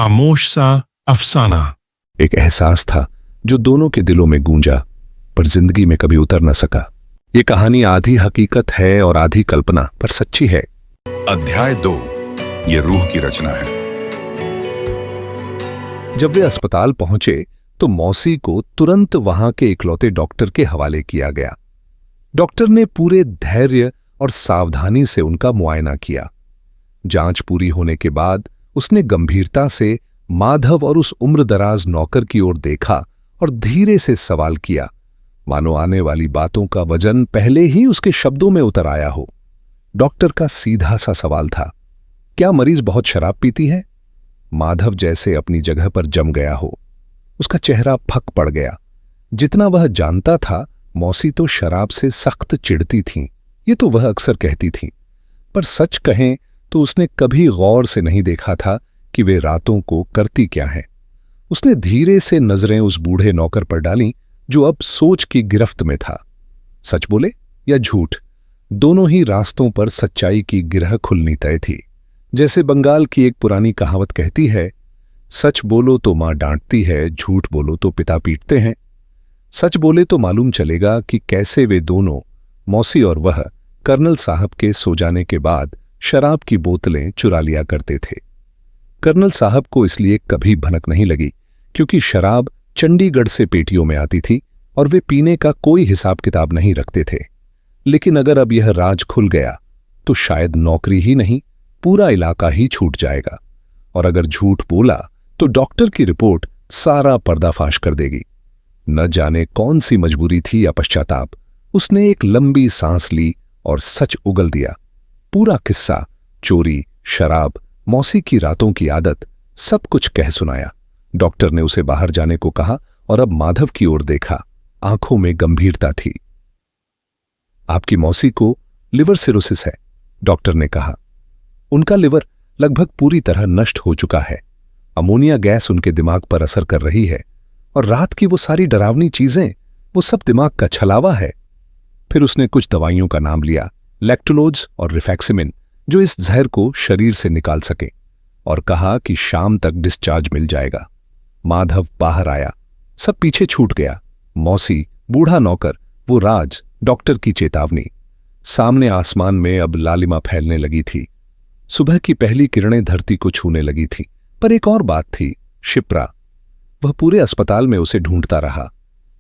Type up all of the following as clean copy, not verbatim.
खामोश सा अफसाना। एक एहसास था जो दोनों के दिलों में गूंजा, पर जिंदगी में कभी उतर न सका। ये कहानी आधी हकीकत है और आधी कल्पना, पर सच्ची है। अध्याय 2, ये रूह की रचना है। जब वे अस्पताल पहुंचे तो मौसी को तुरंत वहां के इकलौते डॉक्टर के हवाले किया गया। डॉक्टर ने पूरे धैर्य और सावधानी से उनका मुआयना किया। जांच पूरी होने के बाद उसने गंभीरता से माधव और उस उम्रदराज नौकर की ओर देखा और धीरे से सवाल किया, मानो आने वाली बातों का वजन पहले ही उसके शब्दों में उतर आया हो। डॉक्टर का सीधा सा सवाल था, क्या मरीज बहुत शराब पीती है? माधव जैसे अपनी जगह पर जम गया हो। उसका चेहरा फक पड़ गया। जितना वह जानता था, मौसी तो शराब से सख्त चिढ़ती थीं, ये तो वह अक्सर कहती थीं। पर सच कहें तो उसने कभी गौर से नहीं देखा था कि वे रातों को करती क्या हैं। उसने धीरे से नजरें उस बूढ़े नौकर पर डालीं जो अब सोच की गिरफ्त में था। सच बोले या झूठ, दोनों ही रास्तों पर सच्चाई की गिरह खुलनी तय थी। जैसे बंगाल की एक पुरानी कहावत कहती है, सच बोलो तो मां डांटती है, झूठ बोलो तो पिता पीटते हैं। सच बोले तो मालूम चलेगा कि कैसे वे दोनों, मौसी और वह, कर्नल साहब के सो जाने के बाद शराब की बोतलें चुरा लिया करते थे। कर्नल साहब को इसलिए कभी भनक नहीं लगी क्योंकि शराब चंडीगढ़ से पेटियों में आती थी और वे पीने का कोई हिसाब किताब नहीं रखते थे। लेकिन अगर अब यह राज खुल गया तो शायद नौकरी ही नहीं, पूरा इलाका ही छूट जाएगा। और अगर झूठ बोला तो डॉक्टर की रिपोर्ट सारा पर्दाफाश कर देगी। न जाने कौन सी मजबूरी थी या पश्चाताप, उसने एक लंबी सांस ली और सच उगल दिया। पूरा किस्सा, चोरी, शराब, मौसी की रातों की आदत, सब कुछ कह सुनाया। डॉक्टर ने उसे बाहर जाने को कहा और अब माधव की ओर देखा। आंखों में गंभीरता थी। आपकी मौसी को लिवर सिरोसिस है, डॉक्टर ने कहा। उनका लिवर लगभग पूरी तरह नष्ट हो चुका है। अमोनिया गैस उनके दिमाग पर असर कर रही है और रात की वो सारी डरावनी चीजें, वो सब दिमाग का छलावा है। फिर उसने कुछ दवाइयों का नाम लिया, लैक्टुलोज और रिफैक्सिमिन, जो इस जहर को शरीर से निकाल सके, और कहा कि शाम तक डिस्चार्ज मिल जाएगा। माधव बाहर आया। सब पीछे छूट गया। मौसी, बूढ़ा नौकर, वो राज, डॉक्टर की चेतावनी। सामने आसमान में अब लालिमा फैलने लगी थी। सुबह की पहली किरणें धरती को छूने लगी थी। पर एक और बात थी, शिप्रा। वह पूरे अस्पताल में उसे ढूंढता रहा।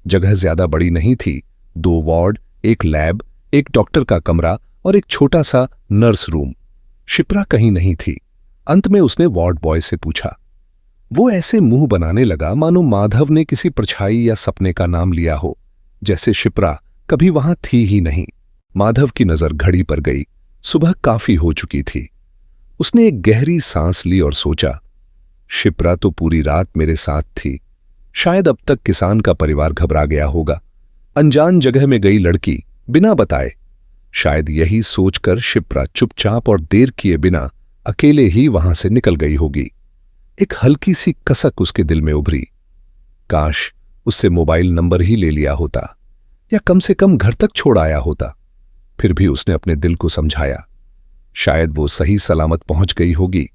जगह ज्यादा बड़ी नहीं थी। 2 वार्ड, एक लैब, एक डॉक्टर का कमरा और एक छोटा सा नर्स रूम। शिप्रा कहीं नहीं थी। अंत में उसने वार्ड बॉय से पूछा। वो ऐसे मुंह बनाने लगा मानो माधव ने किसी परछाई या सपने का नाम लिया हो, जैसे शिप्रा कभी वहां थी ही नहीं। माधव की नजर घड़ी पर गई। सुबह काफी हो चुकी थी। उसने एक गहरी सांस ली और सोचा, शिप्रा तो पूरी रात मेरे साथ थी। शायद अब तक किसान का परिवार घबरा गया होगा। अनजान जगह में गई लड़की, बिना बताए। शायद यही सोचकर शिप्रा चुपचाप और देर किए बिना अकेले ही वहां से निकल गई होगी। एक हल्की सी कसक उसके दिल में उभरी। काश उससे मोबाइल नंबर ही ले लिया होता, या कम से कम घर तक छोड़ आया होता। फिर भी उसने अपने दिल को समझाया, शायद वो सही सलामत पहुंच गई होगी।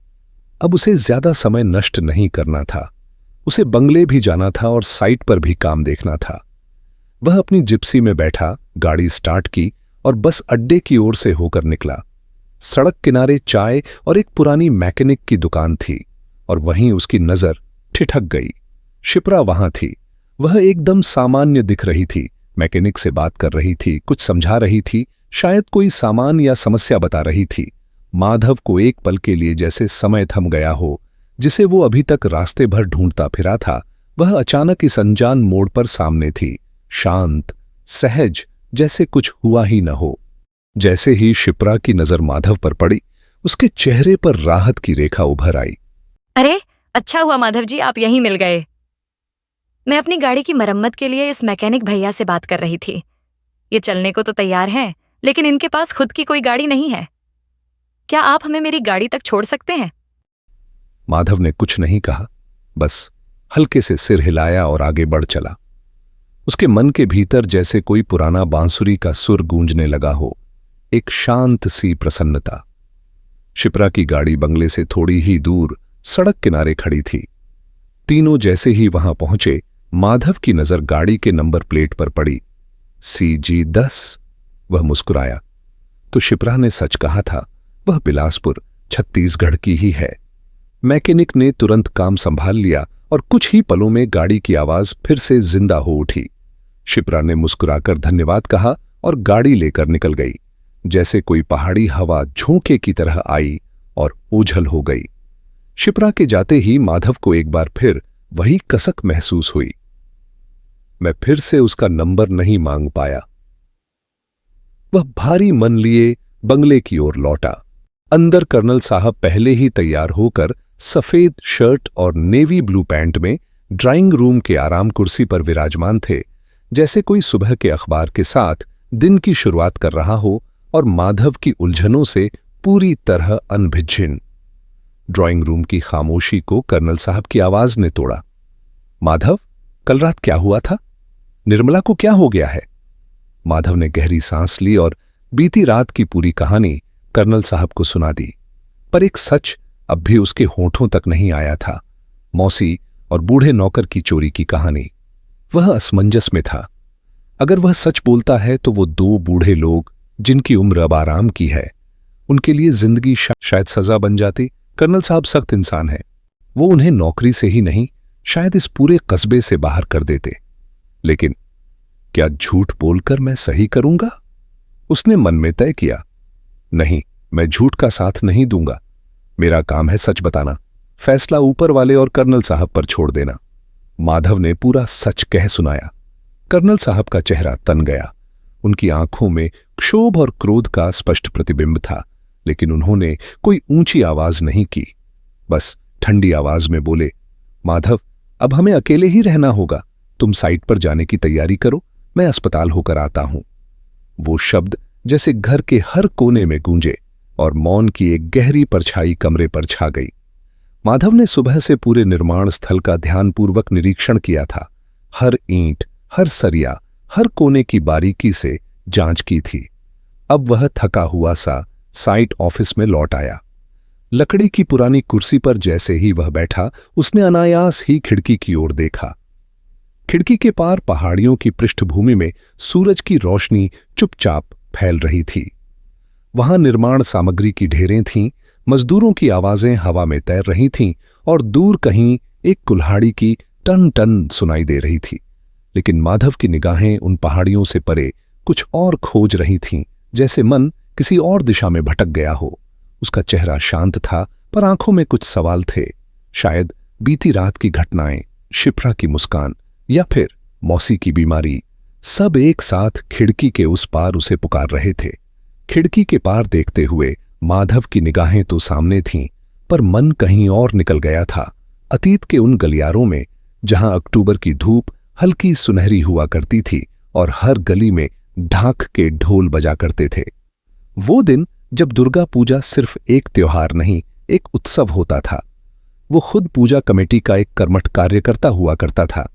अब उसे ज्यादा समय नष्ट नहीं करना था। उसे बंगले भी जाना था और साइट पर भी काम देखना था। वह अपनी जिप्सी में बैठा, गाड़ी स्टार्ट की और बस अड्डे की ओर से होकर निकला। सड़क किनारे चाय और एक पुरानी मैकेनिक की दुकान थी और वहीं उसकी नजर ठिठक गई। शिप्रा वहां थी। वह एकदम सामान्य दिख रही थी। मैकेनिक से बात कर रही थी, कुछ समझा रही थी, शायद कोई सामान या समस्या बता रही थी। माधव को एक पल के लिए जैसे समय थम गया हो, जिसे वो अभी तक रास्ते भर ढूंढता फिरा था। वह अचानक इस अनजान मोड़ पर सामने थी, शांत, सहज, जैसे कुछ हुआ ही न हो। जैसे ही शिप्रा की नजर माधव पर पड़ी, उसके चेहरे पर राहत की रेखा उभर आई। अरे, अच्छा हुआ माधव जी, आप यहीं मिल गए। मैं अपनी गाड़ी की मरम्मत के लिए इस मैकेनिक भैया से बात कर रही थी। ये चलने को तो तैयार हैं, लेकिन इनके पास खुद की कोई गाड़ी नहीं है। क्या आप हमें मेरी गाड़ी तक छोड़ सकते हैं? माधव ने कुछ नहीं कहा, बस हल्के से सिर हिलाया और आगे बढ़ चला। उसके मन के भीतर जैसे कोई पुराना बांसुरी का सुर गूंजने लगा हो, एक शांत सी प्रसन्नता। शिप्रा की गाड़ी बंगले से थोड़ी ही दूर सड़क किनारे खड़ी थी। तीनों जैसे ही वहां पहुंचे, माधव की नजर गाड़ी के नंबर प्लेट पर पड़ी, CG10। वह मुस्कुराया। तो शिप्रा ने सच कहा था, वह बिलासपुर छत्तीसगढ़ की ही है। मैकेनिक ने तुरंत काम संभाल लिया और कुछ ही पलों में गाड़ी की आवाज फिर से जिंदा हो उठी। शिप्रा ने मुस्कुराकर धन्यवाद कहा और गाड़ी लेकर निकल गई। जैसे कोई पहाड़ी हवा झोंके की तरह आई और ओझल हो गई। शिप्रा के जाते ही माधव को एक बार फिर वही कसक महसूस हुई। मैं फिर से उसका नंबर नहीं मांग पाया। वह भारी मन लिए बंगले की ओर लौटा। अंदर कर्नल साहब पहले ही तैयार होकर सफेद शर्ट और नेवी ब्लू पैंट में ड्राइंग रूम के आराम कुर्सी पर विराजमान थे, जैसे कोई सुबह के अखबार के साथ दिन की शुरुआत कर रहा हो और माधव की उलझनों से पूरी तरह अनभिज्जिन। ड्राइंग रूम की खामोशी को कर्नल साहब की आवाज ने तोड़ा। माधव, कल रात क्या हुआ था? निर्मला को क्या हो गया है? माधव ने गहरी सांस ली और बीती रात की पूरी कहानी कर्नल साहब को सुना दी। पर एक सच अब भी उसके होठों तक नहीं आया था, मौसी और बूढ़े नौकर की चोरी की कहानी। वह असमंजस में था। अगर वह सच बोलता है तो वो दो बूढ़े लोग जिनकी उम्र अब आराम की है, उनके लिए जिंदगी शायद सजा बन जाती। कर्नल साहब सख्त इंसान है, वो उन्हें नौकरी से ही नहीं शायद इस पूरे कस्बे से बाहर कर देते। लेकिन क्या झूठ बोलकर मैं सही करूंगा? उसने मन में तय किया, नहीं, मैं झूठ का साथ नहीं दूंगा। मेरा काम है सच बताना, फैसला ऊपर वाले और कर्नल साहब पर छोड़ देना। माधव ने पूरा सच कह सुनाया। कर्नल साहब का चेहरा तन गया। उनकी आंखों में क्षोभ और क्रोध का स्पष्ट प्रतिबिंब था, लेकिन उन्होंने कोई ऊंची आवाज नहीं की। बस ठंडी आवाज में बोले, माधव, अब हमें अकेले ही रहना होगा। तुम साइट पर जाने की तैयारी करो, मैं अस्पताल होकर आता हूं। वो शब्द जैसे घर के हर कोने में गूंजे और मौन की एक गहरी परछाई कमरे पर छा गई। माधव ने सुबह से पूरे निर्माण स्थल का ध्यानपूर्वक निरीक्षण किया था। हर ईंट, हर सरिया, हर कोने की बारीकी से जांच की थी। अब वह थका हुआ सा साइट ऑफिस में लौट आया। लकड़ी की पुरानी कुर्सी पर जैसे ही वह बैठा, उसने अनायास ही खिड़की की ओर देखा। खिड़की के पार पहाड़ियों की पृष्ठभूमि में सूरज की रोशनी चुपचाप फैल रही थी। वहां निर्माण सामग्री की ढेरें थीं, मजदूरों की आवाजें हवा में तैर रही थीं और दूर कहीं एक कुल्हाड़ी की टन टन सुनाई दे रही थी। लेकिन माधव की निगाहें उन पहाड़ियों से परे कुछ और खोज रही थीं, जैसे मन किसी और दिशा में भटक गया हो। उसका चेहरा शांत था, पर आंखों में कुछ सवाल थे। शायद बीती रात की घटनाएं, शिप्रा की मुस्कान या फिर मौसी की बीमारी, सब एक साथ खिड़की के उस पार उसे पुकार रहे थे। खिड़की के पार देखते हुए माधव की निगाहें तो सामने थीं, पर मन कहीं और निकल गया था, अतीत के उन गलियारों में जहां अक्टूबर की धूप हल्की सुनहरी हुआ करती थी और हर गली में ढाक के ढोल बजा करते थे। वो दिन जब दुर्गा पूजा सिर्फ एक त्योहार नहीं, एक उत्सव होता था। वो खुद पूजा कमेटी का एक कर्मठ कार्यकर्ता हुआ करता था।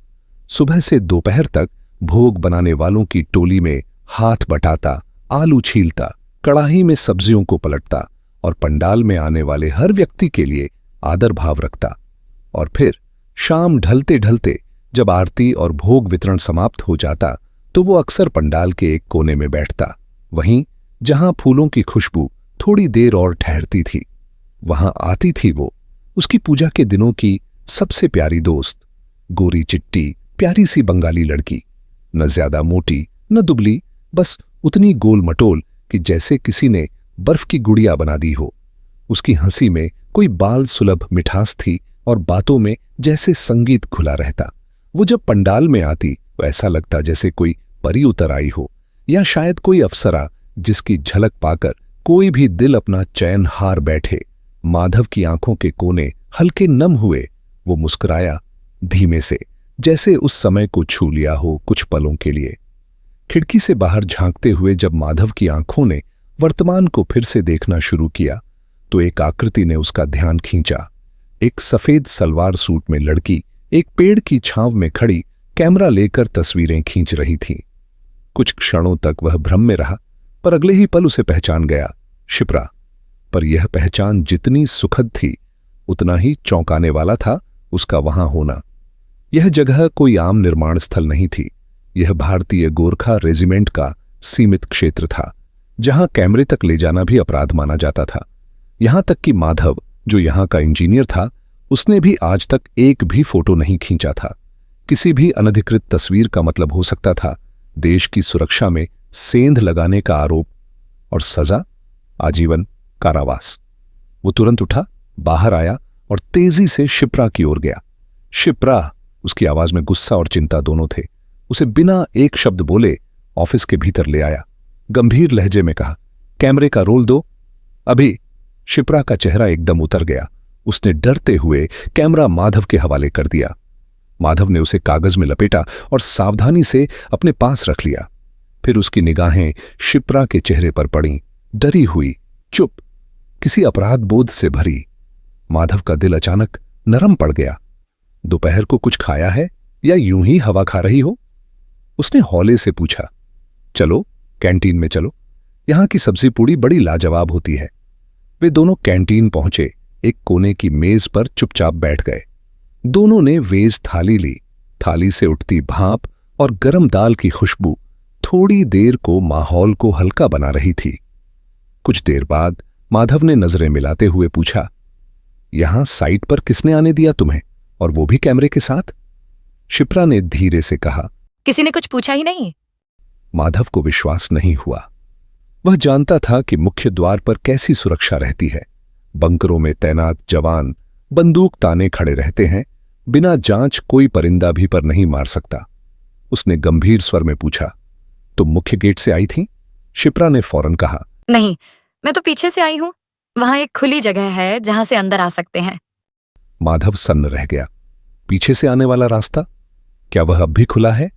सुबह से दोपहर तक भोग बनाने वालों की टोली में हाथ बटाता, आलू छीलता, कड़ाही में सब्जियों को पलटता और पंडाल में आने वाले हर व्यक्ति के लिए आदर भाव रखता। और फिर शाम ढलते ढलते जब आरती और भोग वितरण समाप्त हो जाता, तो वो अक्सर पंडाल के एक कोने में बैठता, वहीं जहां फूलों की खुशबू थोड़ी देर और ठहरती थी। वहां आती थी वो, उसकी पूजा के दिनों की सबसे प्यारी दोस्त, गोरी चिट्टी प्यारी सी बंगाली लड़की, न ज्यादा मोटी न दुबली, बस उतनी गोल मटोल कि जैसे किसी ने बर्फ की गुड़िया बना दी हो। उसकी हंसी में कोई बाल सुलभ मिठास थी और बातों में जैसे संगीत घुला रहता। वो जब पंडाल में आती तो ऐसा लगता जैसे कोई परी उतर आई हो, या शायद कोई अप्सरा जिसकी झलक पाकर कोई भी दिल अपना चैन हार बैठे। माधव की आंखों के कोने हल्के नम हुए। वो मुस्कुराया धीमे से, जैसे उस समय को छू लिया हो कुछ पलों के लिए। खिड़की से बाहर झांकते हुए जब माधव की आंखों ने वर्तमान को फिर से देखना शुरू किया, तो एक आकृति ने उसका ध्यान खींचा। एक सफेद सलवार सूट में लड़की एक पेड़ की छांव में खड़ी कैमरा लेकर तस्वीरें खींच रही थी। कुछ क्षणों तक वह भ्रम में रहा, पर अगले ही पल उसे पहचान गया, शिप्रा। पर यह पहचान जितनी सुखद थी, उतना ही चौंकाने वाला था उसका वहां होना। यह जगह कोई आम निर्माण स्थल नहीं थी। यह भारतीय गोरखा रेजिमेंट का सीमित क्षेत्र था, जहां कैमरे तक ले जाना भी अपराध माना जाता था। यहां तक कि माधव, जो यहां का इंजीनियर था, उसने भी आज तक एक भी फोटो नहीं खींचा था। किसी भी अनधिकृत तस्वीर का मतलब हो सकता था देश की सुरक्षा में सेंध लगाने का आरोप, और सजा आजीवन कारावास। वो तुरंत उठा, बाहर आया और तेजी से शिप्रा की ओर गया। शिप्रा, उसकी आवाज में गुस्सा और चिंता दोनों थे, उसे बिना एक शब्द बोले ऑफिस के भीतर ले आया। गंभीर लहजे में कहा, कैमरे का रोल दो अभी। शिप्रा का चेहरा एकदम उतर गया। उसने डरते हुए कैमरा माधव के हवाले कर दिया। माधव ने उसे कागज में लपेटा और सावधानी से अपने पास रख लिया। फिर उसकी निगाहें शिप्रा के चेहरे पर पड़ीं, डरी हुई, चुप, किसी अपराध बोध से भरी। माधव का दिल अचानक नरम पड़ गया। दोपहर को कुछ खाया है या यूं ही हवा खा रही हो? उसने हौले से पूछा। चलो कैंटीन में चलो, यहां की सब्जी पूड़ी बड़ी लाजवाब होती है। वे दोनों कैंटीन पहुंचे। एक कोने की मेज पर चुपचाप बैठ गए। दोनों ने वेज थाली ली। थाली से उठती भाप और गरम दाल की खुशबू थोड़ी देर को माहौल को हल्का बना रही थी। कुछ देर बाद माधव ने नजरें मिलाते हुए पूछा, यहां साइट पर किसने आने दिया तुम्हें, और वो भी कैमरे के साथ? शिप्रा ने धीरे से कहा, किसी ने कुछ पूछा ही नहीं। माधव को विश्वास नहीं हुआ। वह जानता था कि मुख्य द्वार पर कैसी सुरक्षा रहती है। बंकरों में तैनात जवान बंदूक ताने खड़े रहते हैं। बिना जांच कोई परिंदा भी पर नहीं मार सकता। उसने गंभीर स्वर में पूछा, तुम मुख्य गेट से आई थी? शिप्रा ने फौरन कहा, नहीं, मैं तो पीछे से आई हूं। वहां एक खुली जगह है जहां से अंदर आ सकते हैं। माधव सन्न रह गया। पीछे से आने वाला रास्ता, क्या वह अब भी खुला है?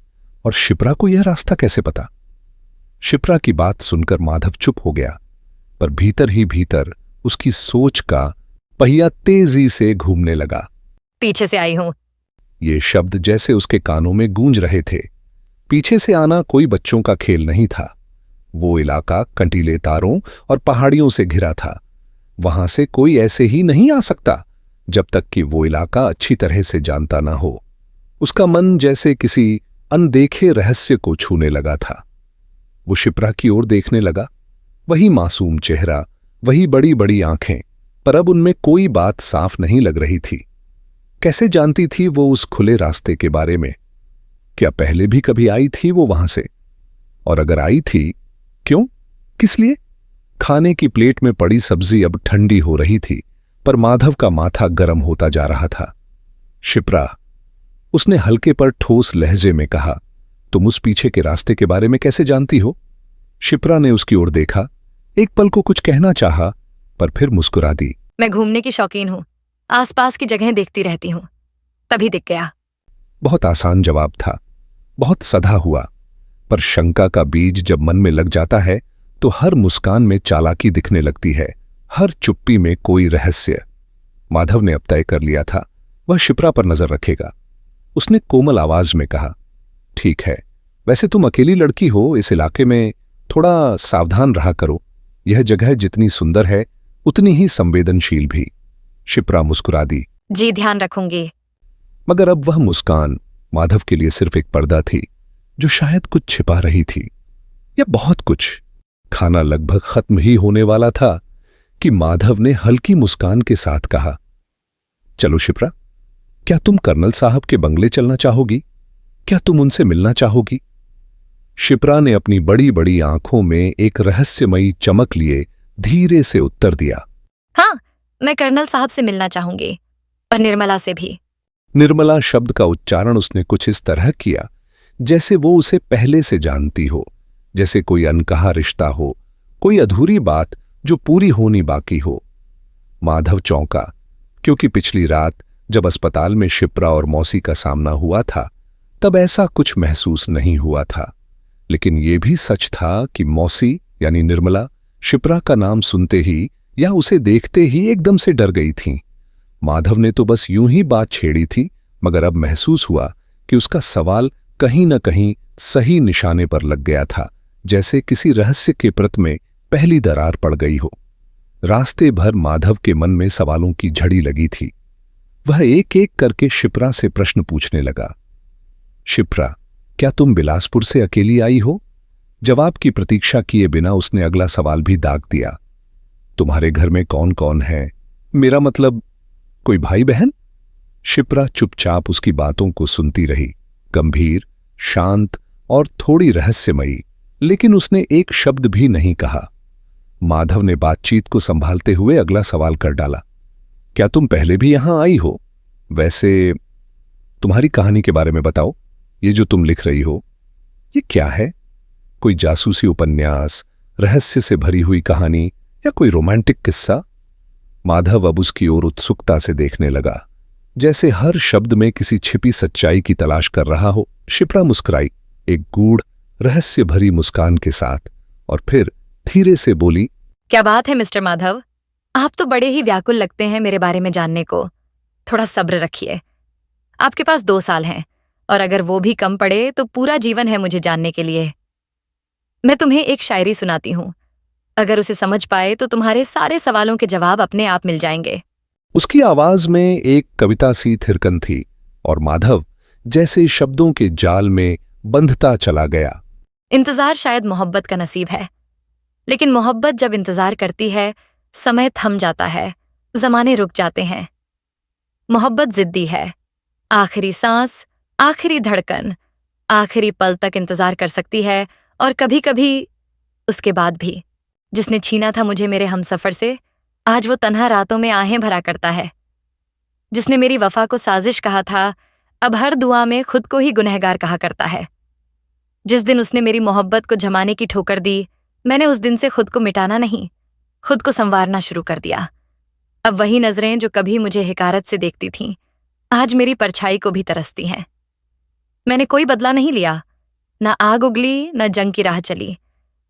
और शिप्रा को यह रास्ता कैसे पता? शिप्रा की बात सुनकर माधव चुप हो गया, पर भीतर ही भीतर उसकी सोच का पहिया तेजी से घूमने लगा। पीछे से आई हूं। ये शब्द जैसे उसके कानों में गूंज रहे थे। पीछे से आना कोई बच्चों का खेल नहीं था। वो इलाका कंटीले तारों और पहाड़ियों से घिरा था। वहां से कोई ऐसे ही नहीं आ सकता जब तक कि वो इलाका अच्छी तरह से जानता ना हो। उसका मन जैसे किसी अनदेखे रहस्य को छूने लगा था। वो शिप्रा की ओर देखने लगा। वही मासूम चेहरा, वही बड़ी बड़ी आंखें, पर अब उनमें कोई बात साफ नहीं लग रही थी। कैसे जानती थी वो उस खुले रास्ते के बारे में? क्या पहले भी कभी आई थी वो वहां से? और अगर आई थी, क्यों, किस लिए? खाने की प्लेट में पड़ी सब्जी अब ठंडी हो रही थी, पर माधव का माथा गर्म होता जा रहा था। शिप्रा, उसने हल्के पर ठोस लहजे में कहा, तुम उस पीछे के रास्ते के बारे में कैसे जानती हो? शिप्रा ने उसकी ओर देखा। एक पल को कुछ कहना चाहा, पर फिर मुस्कुरा दी। मैं घूमने की शौकीन हूं, आसपास की जगहें देखती रहती हूं, तभी दिख गया। बहुत आसान जवाब था, बहुत सधा हुआ, पर शंका का बीज जब मन में लग जाता है तो हर मुस्कान में चालाकी दिखने लगती है, हर चुप्पी में कोई रहस्य। माधव ने अब तय कर लिया था वह शिप्रा पर नजर रखेगा। उसने कोमल आवाज में कहा, ठीक है, वैसे तुम अकेली लड़की हो, इस इलाके में थोड़ा सावधान रहा करो। यह जगह जितनी सुंदर है उतनी ही संवेदनशील भी। शिप्रा मुस्कुरा दी। जी, ध्यान रखूंगी। मगर अब वह मुस्कान माधव के लिए सिर्फ एक पर्दा थी, जो शायद कुछ छिपा रही थी, या बहुत कुछ। खाना लगभग खत्म ही होने वाला था कि माधव ने हल्की मुस्कान के साथ कहा, चलो शिप्रा, क्या तुम कर्नल साहब के बंगले चलना चाहोगी? क्या तुम उनसे मिलना चाहोगी? शिप्रा ने अपनी बड़ी बड़ी आंखों में एक रहस्यमयी चमक लिए धीरे से उत्तर दिया, हाँ, मैं कर्नल साहब से मिलना चाहूंगी, और निर्मला से भी। निर्मला शब्द का उच्चारण उसने कुछ इस तरह किया जैसे वो उसे पहले से जानती हो, जैसे कोई अनकहा रिश्ता हो, कोई अधूरी बात जो पूरी होनी बाकी हो। माधव चौंका, क्योंकि पिछली रात जब अस्पताल में शिप्रा और मौसी का सामना हुआ था तब ऐसा कुछ महसूस नहीं हुआ था। लेकिन यह भी सच था कि मौसी यानी निर्मला शिप्रा का नाम सुनते ही या उसे देखते ही एकदम से डर गई थीं। माधव ने तो बस यूं ही बात छेड़ी थी, मगर अब महसूस हुआ कि उसका सवाल कहीं न कहीं सही निशाने पर लग गया था, जैसे किसी रहस्य के प्रत में पहली दरार पड़ गई हो। रास्ते भर माधव के मन में सवालों की झड़ी लगी थी। वह एक एक करके शिप्रा से प्रश्न पूछने लगा। शिप्रा, क्या तुम बिलासपुर से अकेली आई हो? जवाब की प्रतीक्षा किए बिना उसने अगला सवाल भी दाग दिया। तुम्हारे घर में कौन कौन है? मेरा मतलब, कोई भाई बहन? शिप्रा चुपचाप उसकी बातों को सुनती रही, गंभीर, शांत और थोड़ी रहस्यमयी, लेकिन उसने एक शब्द भी नहीं कहा। माधव ने बातचीत को संभालते हुए अगला सवाल कर डाला। क्या तुम पहले भी यहां आई हो? वैसे तुम्हारी कहानी के बारे में बताओ। ये जो तुम लिख रही हो, ये क्या है? कोई जासूसी उपन्यास, रहस्य से भरी हुई कहानी या कोई रोमांटिक किस्सा? माधव अब उसकी ओर उत्सुकता से देखने लगा, जैसे हर शब्द में किसी छिपी सच्चाई की तलाश कर रहा हो। शिप्रा मुस्कुराई, एक गूढ़ रहस्य भरी मुस्कान के साथ, और फिर धीरे से बोली, क्या बात है मिस्टर माधव, आप तो बड़े ही व्याकुल लगते हैं मेरे बारे में जानने को। थोड़ा सब्र रखिए, आपके पास 2 साल हैं, और अगर वो भी कम पड़े तो पूरा जीवन है मुझे जानने के लिए। मैं तुम्हें एक शायरी सुनाती हूं, अगर उसे समझ पाए तो तुम्हारे सारे सवालों के जवाब अपने आप मिल जाएंगे। उसकी आवाज में एक कविता सी थिरकन थी, और माधव जैसे शब्दों के जाल में बंधता चला गया। इंतजार शायद मोहब्बत का नसीब है, लेकिन मोहब्बत जब इंतजार करती है, समय थम जाता है, जमाने रुक जाते हैं। मोहब्बत जिद्दी है, आखिरी सांस, आखिरी धड़कन, आखिरी पल तक इंतजार कर सकती है, और कभी कभी उसके बाद भी। जिसने छीना था मुझे मेरे हमसफर से, आज वो तन्हा रातों में आहें भरा करता है। जिसने मेरी वफा को साजिश कहा था, अब हर दुआ में खुद को ही गुनहगार कहा करता है। जिस दिन उसने मेरी मोहब्बत को जमाने की ठोकर दी, मैंने उस दिन से खुद को मिटाना नहीं, खुद को संवारना शुरू कर दिया। अब वही नजरें जो कभी मुझे हिकारत से देखती थीं, आज मेरी परछाई को भी तरसती हैं। मैंने कोई बदला नहीं लिया, ना आग उगली, ना जंग की राह चली,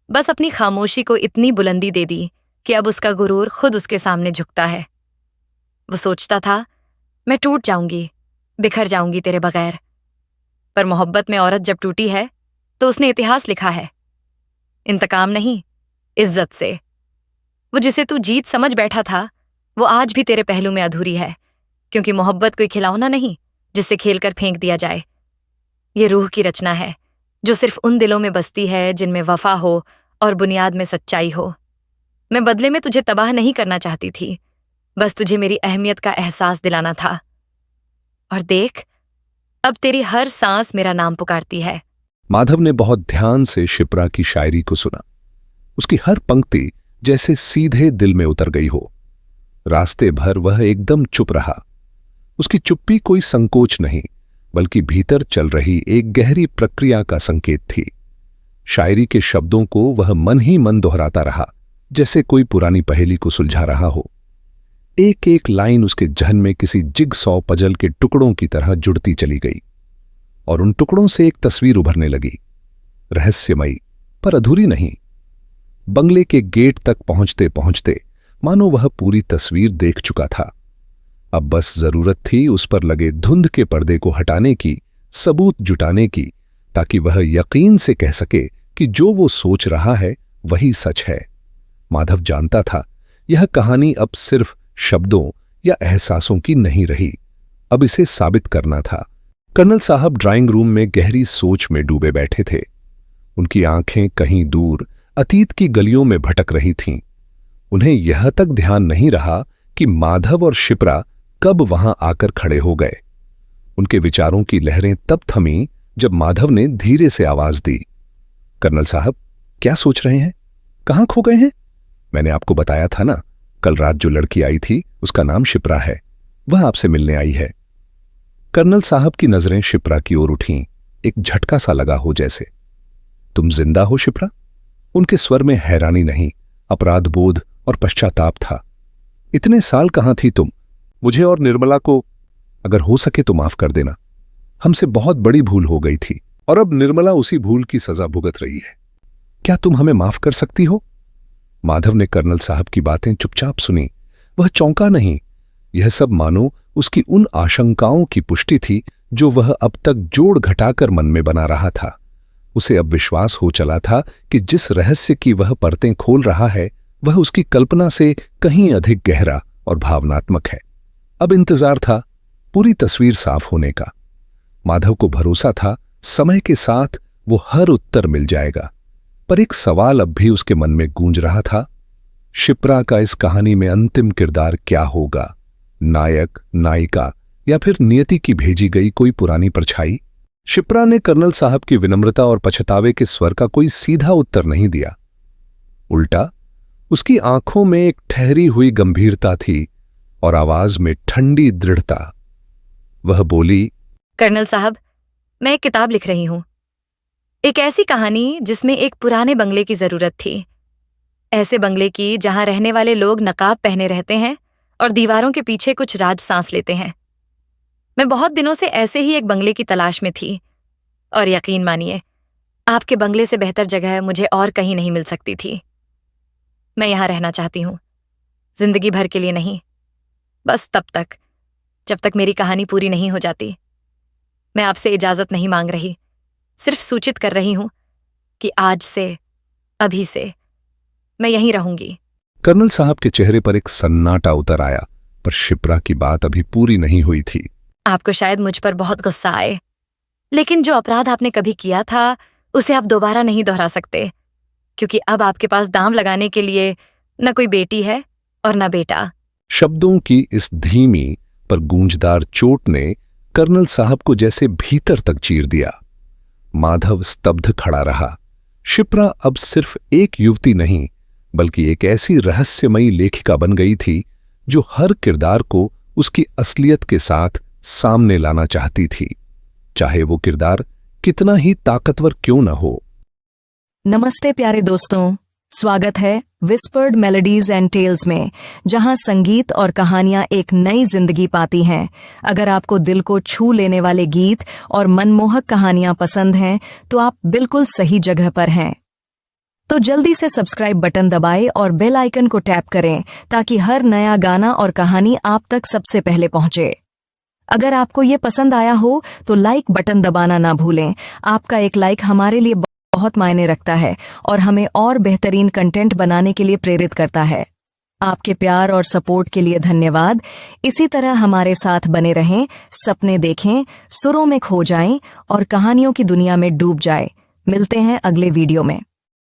बस अपनी खामोशी को इतनी बुलंदी दे दी कि अब उसका गुरूर खुद उसके सामने झुकता है। वो सोचता था मैं टूट जाऊंगी, बिखर जाऊंगी तेरे बगैर, पर मोहब्बत में औरत जब टूटी है तो उसने इतिहास लिखा है, इंतकाम नहीं, इज्जत से। वो जिसे तू जीत समझ बैठा था, वो आज भी तेरे पहलू में अधूरी है, क्योंकि मोहब्बत कोई खिलौना नहीं जिससे खेलकर फेंक दिया जाए। ये रूह की रचना है जो सिर्फ उन दिलों में बसती है जिनमें वफा हो और बुनियाद में सच्चाई हो। मैं बदले में तुझे तबाह नहीं करना चाहती थी, बस तुझे मेरी अहमियत का एहसास दिलाना था। और देख, अब तेरी हर सांस मेरा नाम पुकारती है। माधव ने बहुत ध्यान से शिप्रा की शायरी को सुना। उसकी हर पंक्ति जैसे सीधे दिल में उतर गई हो। रास्ते भर वह एकदम चुप रहा। उसकी चुप्पी कोई संकोच नहीं, बल्कि भीतर चल रही एक गहरी प्रक्रिया का संकेत थी। शायरी के शब्दों को वह मन ही मन दोहराता रहा, जैसे कोई पुरानी पहेली को सुलझा रहा हो। एक एक लाइन उसके जहन में किसी जिगसॉ पजल के टुकड़ों की तरह जुड़ती चली गई, और उन टुकड़ों से एक तस्वीर उभरने लगी, रहस्यमयी पर अधूरी नहीं। बंगले के गेट तक पहुंचते पहुंचते मानो वह पूरी तस्वीर देख चुका था। अब बस जरूरत थी उस पर लगे धुंध के पर्दे को हटाने की, सबूत जुटाने की, ताकि वह यकीन से कह सके कि जो वो सोच रहा है वही सच है। माधव जानता था यह कहानी अब सिर्फ शब्दों या एहसासों की नहीं रही, अब इसे साबित करना था। कर्नल साहब ड्राइंग रूम में गहरी सोच में डूबे बैठे थे। उनकी आंखें कहीं दूर अतीत की गलियों में भटक रही थीं। उन्हें यह तक ध्यान नहीं रहा कि माधव और शिप्रा कब वहां आकर खड़े हो गए। उनके विचारों की लहरें तब थमीं जब माधव ने धीरे से आवाज दी, कर्नल साहब, क्या सोच रहे हैं? कहां खो गए हैं? मैंने आपको बताया था ना, कल रात जो लड़की आई थी उसका नाम शिप्रा है, वह आपसे मिलने आई है। कर्नल साहब की नजरें शिप्रा की ओर उठीं, एक झटका सा लगा हो जैसे। तुम जिंदा हो शिप्रा? उनके स्वर में हैरानी नहीं, अपराध बोध और पश्चाताप था। इतने साल कहां थी तुम? मुझे और निर्मला को अगर हो सके तो माफ कर देना। हमसे बहुत बड़ी भूल हो गई थी, और अब निर्मला उसी भूल की सजा भुगत रही है। क्या तुम हमें माफ कर सकती हो? माधव ने कर्नल साहब की बातें चुपचाप सुनी। वह चौंका नहीं। यह सब मानो उसकी उन आशंकाओं की पुष्टि थी जो वह अब तक जोड़ घटाकर मन में बना रहा था। उसे अब विश्वास हो चला था कि जिस रहस्य की वह परतें खोल रहा है वह उसकी कल्पना से कहीं अधिक गहरा और भावनात्मक है। अब इंतजार था पूरी तस्वीर साफ होने का। माधव को भरोसा था समय के साथ वो हर उत्तर मिल जाएगा, पर एक सवाल अब भी उसके मन में गूंज रहा था। शिप्रा का इस कहानी में अंतिम किरदार क्या होगा? नायक, नायिका या फिर नियति की भेजी गई कोई पुरानी परछाई? शिप्रा ने कर्नल साहब की विनम्रता और पछतावे के स्वर का कोई सीधा उत्तर नहीं दिया। उल्टा उसकी आंखों में एक ठहरी हुई गंभीरता थी और आवाज में ठंडी दृढ़ता। वह बोली, कर्नल साहब, मैं एक किताब लिख रही हूं। एक ऐसी कहानी जिसमें एक पुराने बंगले की जरूरत थी। ऐसे बंगले की जहां रहने वाले लोग नकाब पहने रहते हैं और दीवारों के पीछे कुछ राज सांस लेते हैं। मैं बहुत दिनों से ऐसे ही एक बंगले की तलाश में थी, और यकीन मानिए, आपके बंगले से बेहतर जगह मुझे और कहीं नहीं मिल सकती थी। मैं यहां रहना चाहती हूं, जिंदगी भर के लिए नहीं, बस तब तक जब तक मेरी कहानी पूरी नहीं हो जाती। मैं आपसे इजाजत नहीं मांग रही, सिर्फ सूचित कर रही हूं कि आज से, अभी से मैं यहीं रहूंगी। कर्नल साहब के चेहरे पर एक सन्नाटा उतर आया, पर शिप्रा की बात अभी पूरी नहीं हुई थी। आपको शायद मुझ पर बहुत गुस्सा आए, लेकिन जो अपराध आपने कभी किया था उसे आप दोबारा नहीं दोहरा सकते, क्योंकि अब आपके पास दांव लगाने के लिए न कोई बेटी है और न बेटा। शब्दों की इस धीमी पर गूंजदार चोट ने कर्नल साहब को जैसे भीतर तक चीर दिया। माधव स्तब्ध खड़ा रहा। शिप्रा अब सिर्फ एक युवती नहीं, बल्कि एक ऐसी रहस्यमयी लेखिका बन गई थी जो हर किरदार को उसकी असलियत के साथ सामने लाना चाहती थी, चाहे वो किरदार कितना ही ताकतवर क्यों न हो। नमस्ते प्यारे दोस्तों, स्वागत है विस्पर्ड मेलोडीज एंड टेल्स में, जहां संगीत और कहानियां एक नई जिंदगी पाती हैं। अगर आपको दिल को छू लेने वाले गीत और मनमोहक कहानियां पसंद हैं, तो आप बिल्कुल सही जगह पर हैं। तो जल्दी से सब्सक्राइब बटन दबाएं और बेल आइकन को टैप करें, ताकि हर नया गाना और कहानी आप तक सबसे पहले पहुंचे। अगर आपको ये पसंद आया हो तो लाइक बटन दबाना ना भूलें। आपका एक लाइक हमारे लिए बहुत मायने रखता है और हमें और बेहतरीन कंटेंट बनाने के लिए प्रेरित करता है। आपके प्यार और सपोर्ट के लिए धन्यवाद। इसी तरह हमारे साथ बने रहें, सपने देखें, सुरों में खो जाएं और कहानियों की दुनिया में डूब जाएं। मिलते हैं अगले वीडियो में।